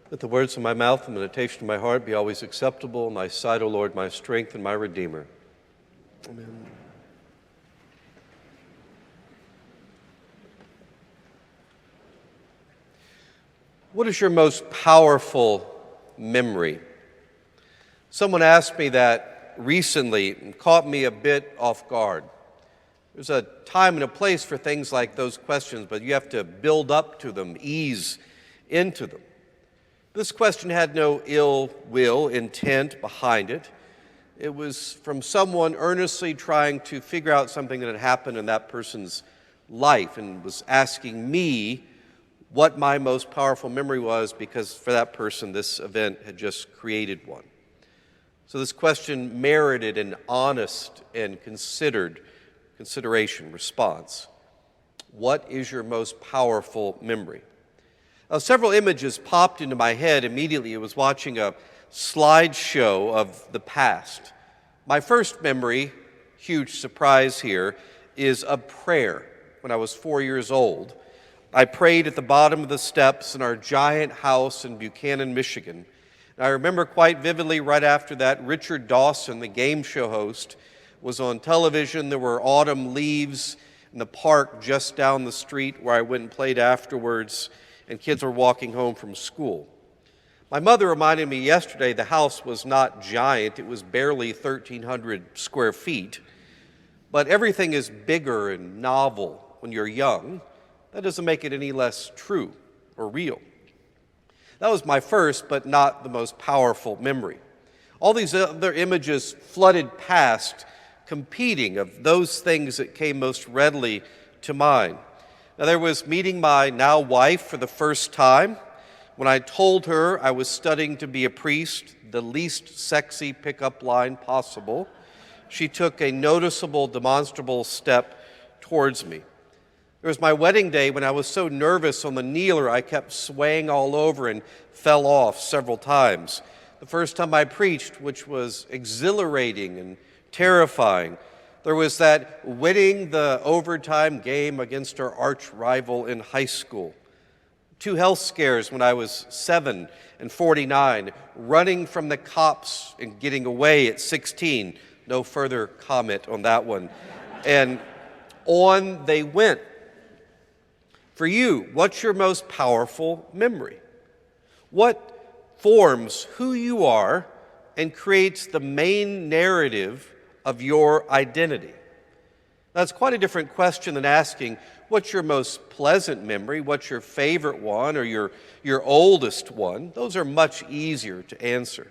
Let the words of my mouth and the meditation of my heart be always acceptable in thy sight, O Lord, my strength and my Redeemer. Amen. What is your most powerful memory? Someone asked me that recently and caught me a bit off guard. There's a time and a place for things like those questions, but you have to build up to them, ease into them. This question had no ill will, intent behind it. It was from someone earnestly trying to figure out something that had happened in that person's life and was asking me what my most powerful memory was, because for that person this event had just created one. So this question merited an honest and consideration response. What is your most powerful memory? Several images popped into my head immediately. I was watching a slideshow of the past. My first memory, huge surprise here, is a prayer. When I was 4 years old, I prayed at the bottom of the steps in our giant house in Buchanan, Michigan. And I remember quite vividly right after that, Richard Dawson, the game show host, was on television. There were autumn leaves in the park just down the street where I went and played afterwards, and kids were walking home from school. My mother reminded me yesterday the house was not giant. It was barely 1,300 square feet. But everything is bigger and novel when you're young. That doesn't make it any less true or real. That was my first, but not the most powerful memory. All these other images flooded past, competing of those things that came most readily to mind. Now, there was meeting my now wife for the first time. When I told her I was studying to be a priest, the least sexy pickup line possible, she took a noticeable, demonstrable step towards me. There was my wedding day when I was so nervous on the kneeler I kept swaying all over and fell off several times. The first time I preached, which was exhilarating and terrifying. There was that winning the overtime game against our arch rival in high school. 2 health scares when I was 7 and 49, running from the cops and getting away at 16. No further comment on that one. And on they went. For you, what's your most powerful memory? What forms who you are and creates the main narrative of your identity? That's quite a different question than asking, what's your most pleasant memory? What's your favorite one or your oldest one? Those are much easier to answer.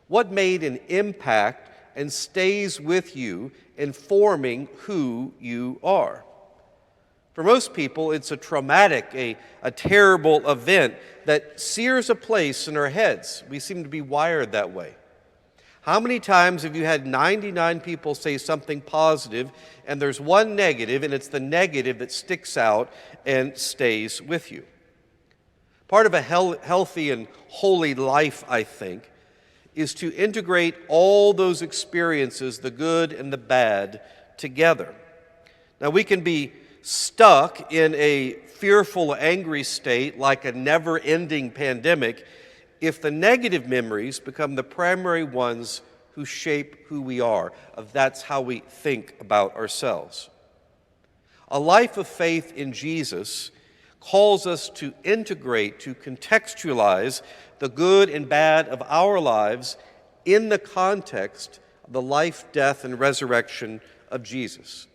What made an impact and stays with you in forming who you are? For most people, it's a traumatic, a terrible event that sears a place in our heads. We seem to be wired that way. How many times have you had 99 people say something positive and there's one negative, and it's the negative that sticks out and stays with you? Part of a healthy and holy life, I think, is to integrate all those experiences, the good and the bad, together. Now, we can be stuck in a fearful, angry state like a never-ending pandemic if the negative memories become the primary ones who shape who we are. That's how we think about ourselves. A life of faith in Jesus calls us to integrate, to contextualize the good and bad of our lives in the context of the life, death, and resurrection of Jesus.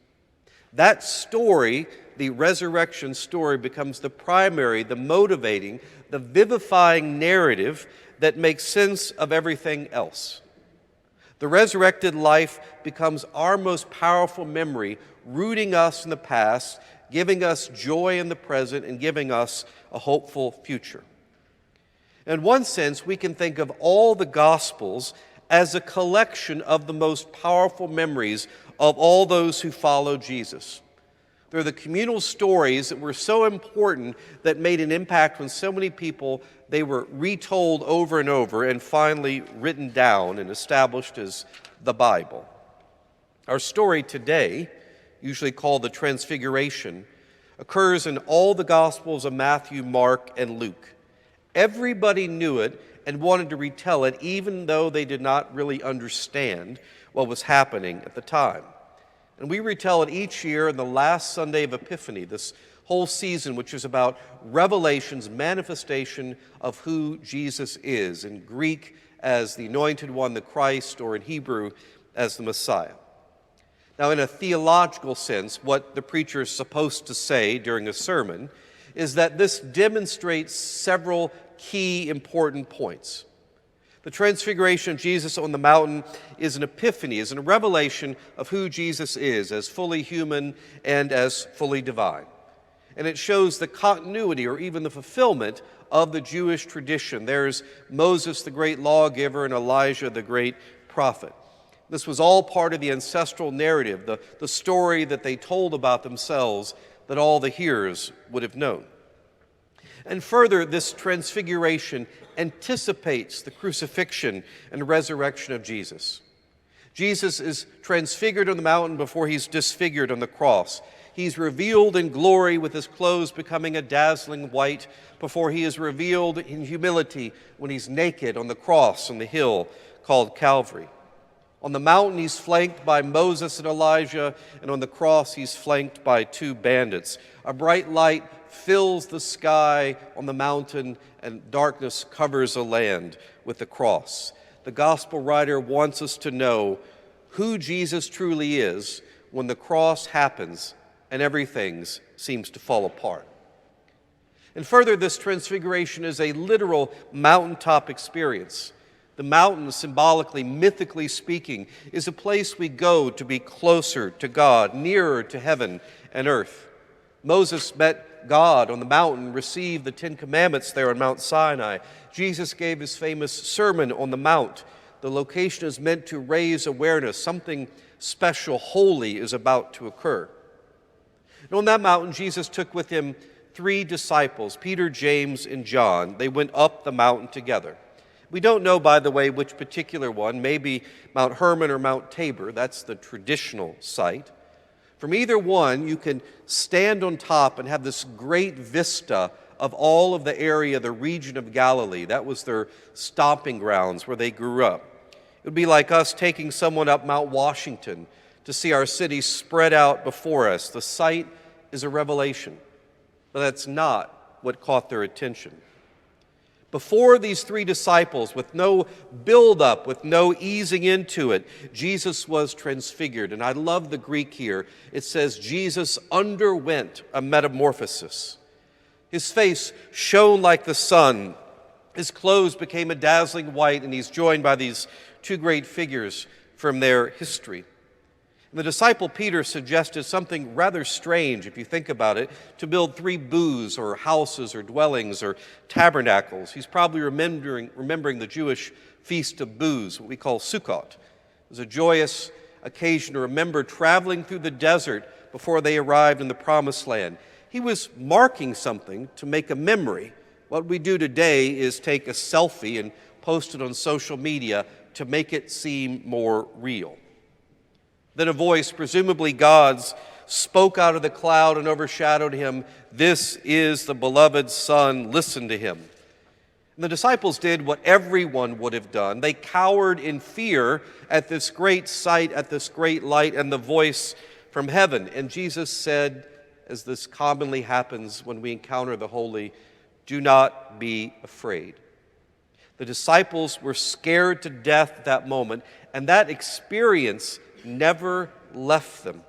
That story, the resurrection story, becomes the primary, the motivating, the vivifying narrative that makes sense of everything else. The resurrected life becomes our most powerful memory, rooting us in the past, giving us joy in the present, and giving us a hopeful future. In one sense, we can think of all the Gospels as a collection of the most powerful memories of all those who follow Jesus. They're the communal stories that were so important that made an impact on so many people. They were retold over and over and finally written down and established as the Bible. Our story today, usually called the Transfiguration, occurs in all the Gospels of Matthew, Mark, and Luke. Everybody knew it and wanted to retell it, even though they did not really understand what was happening at the time. And we retell it each year on the last Sunday of Epiphany, this whole season, which is about Revelation's manifestation of who Jesus is, in Greek as the Anointed One, the Christ, or in Hebrew as the Messiah. Now, in a theological sense, what the preacher is supposed to say during a sermon is that this demonstrates several key important points. The transfiguration of Jesus on the mountain is an epiphany, is a revelation of who Jesus is as fully human and as fully divine. And it shows the continuity or even the fulfillment of the Jewish tradition. There's Moses, the great lawgiver, and Elijah, the great prophet. This was all part of the ancestral narrative, the story that they told about themselves that all the hearers would have known. And further, this transfiguration anticipates the crucifixion and resurrection of Jesus. Jesus is transfigured on the mountain before he's disfigured on the cross. He's revealed in glory with his clothes becoming a dazzling white before he is revealed in humility when he's naked on the cross on the hill called Calvary. On the mountain, he's flanked by Moses and Elijah, and on the cross, he's flanked by two bandits. A bright light fills the sky on the mountain, and darkness covers the land with the cross. The gospel writer wants us to know who Jesus truly is when the cross happens and everything seems to fall apart. And further, this transfiguration is a literal mountaintop experience. The mountain, symbolically, mythically speaking, is a place we go to be closer to God, nearer to heaven and earth. Moses met God on the mountain, received the Ten Commandments there on Mount Sinai. Jesus gave his famous Sermon on the Mount. The location is meant to raise awareness. Something special, holy, is about to occur. And on that mountain, Jesus took with him 3 disciples, Peter, James, and John. They went up the mountain together. We don't know, by the way, which particular one, maybe Mount Hermon or Mount Tabor. That's the traditional site. From either one, you can stand on top and have this great vista of all of the area, the region of Galilee. That was their stomping grounds where they grew up. It would be like us taking someone up Mount Washington to see our city spread out before us. The sight is a revelation, but that's not what caught their attention. Before these 3 disciples, with no build-up, with no easing into it, Jesus was transfigured. And I love the Greek here. It says Jesus underwent a metamorphosis. His face shone like the sun. His clothes became a dazzling white, and he's joined by these 2 great figures from their history. And the disciple Peter suggested something rather strange, if you think about it, to build 3 booths or houses or dwellings or tabernacles. He's probably remembering the Jewish feast of booths, what we call Sukkot. It was a joyous occasion to remember traveling through the desert before they arrived in the Promised Land. He was marking something to make a memory. What we do today is take a selfie and post it on social media to make it seem more real. Then a voice, presumably God's, spoke out of the cloud and overshadowed him. "This is the beloved Son, listen to him." And the disciples did what everyone would have done. They cowered in fear at this great sight, at this great light, and the voice from heaven. And Jesus said, as this commonly happens when we encounter the holy, "Do not be afraid." The disciples were scared to death at that moment, and that experience never left them.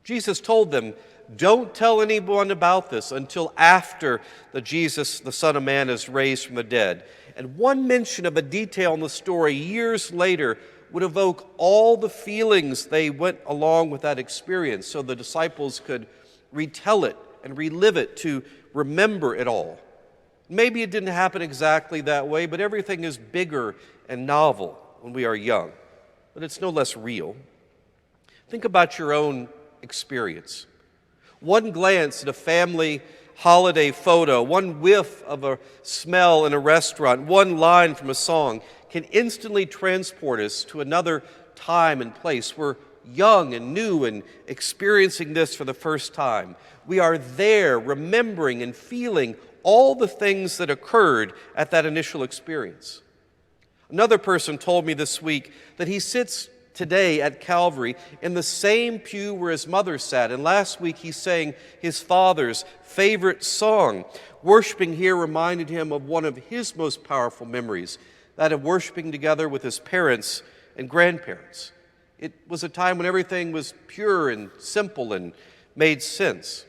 Jesus told them, "Don't tell anyone about this until after Jesus, the Son of Man, is raised from the dead." And one mention of a detail in the story years later would evoke all the feelings they went along with that experience, so the disciples could retell it and relive it to remember it all. Maybe it didn't happen exactly that way, but everything is bigger and novel when we are young. But it's no less real. Think about your own experience. One glance at a family holiday photo, one whiff of a smell in a restaurant, one line from a song can instantly transport us to another time and place. We're young and new and experiencing this for the first time. We are there remembering and feeling all the things that occurred at that initial experience. Another person told me this week that he sits today at Calvary in the same pew where his mother sat, and last week he sang his father's favorite song. Worshiping here reminded him of one of his most powerful memories, that of worshiping together with his parents and grandparents. It was a time when everything was pure and simple and made sense.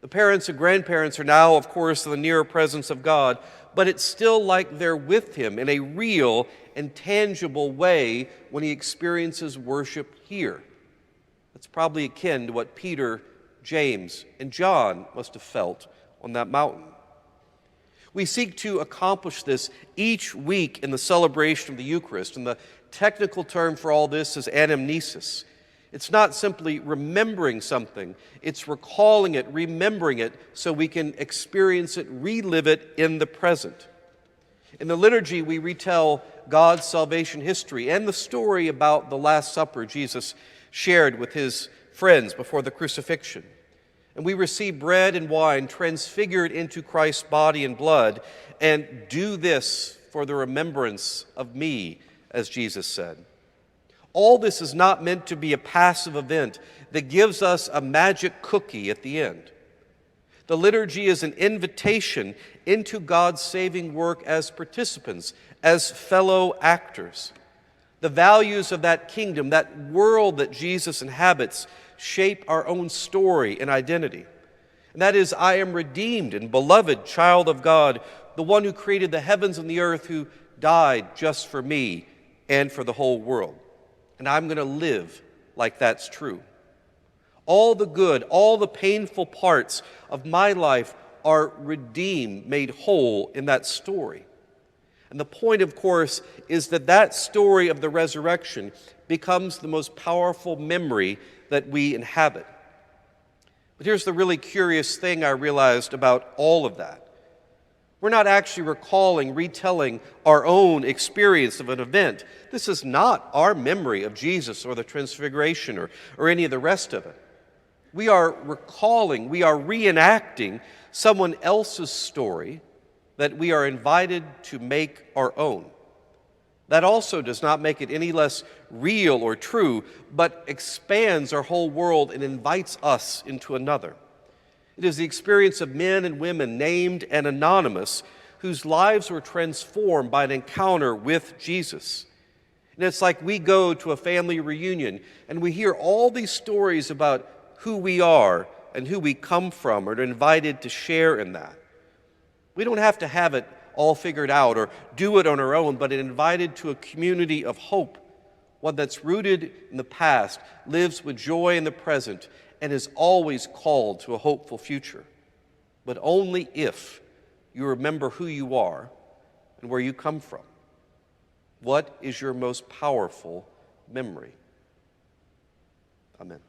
The parents and grandparents are now, of course, in the nearer presence of God, but it's still like they're with him in a real and tangible way when he experiences worship here. That's probably akin to what Peter, James, and John must have felt on that mountain. We seek to accomplish this each week in the celebration of the Eucharist, and the technical term for all this is anamnesis. It's not simply remembering something, it's recalling it, remembering it, so we can experience it, relive it in the present. In the liturgy, we retell God's salvation history and the story about the Last Supper Jesus shared with his friends before the crucifixion. And we receive bread and wine transfigured into Christ's body and blood, and do this for the remembrance of me, as Jesus said. All this is not meant to be a passive event that gives us a magic cookie at the end. The liturgy is an invitation into God's saving work as participants, as fellow actors. The values of that kingdom, that world that Jesus inhabits, shape our own story and identity. And that is, I am redeemed and beloved child of God, the one who created the heavens and the earth, who died just for me and for the whole world. And I'm going to live like that's true. All the good, all the painful parts of my life are redeemed, made whole in that story. And the point, of course, is that that story of the resurrection becomes the most powerful memory that we inhabit. But here's the really curious thing I realized about all of that. We're not actually recalling, retelling our own experience of an event. This is not our memory of Jesus or the Transfiguration or any of the rest of it. We are recalling, we are reenacting someone else's story that we are invited to make our own. That also does not make it any less real or true, but expands our whole world and invites us into another. It is the experience of men and women, named and anonymous, whose lives were transformed by an encounter with Jesus. And it's like we go to a family reunion and we hear all these stories about who we are and who we come from, and are invited to share in that. We don't have to have it all figured out or do it on our own, but invited to a community of hope, one that's rooted in the past, lives with joy in the present, and is always called to a hopeful future. But only if you remember who you are and where you come from. What is your most powerful memory? Amen.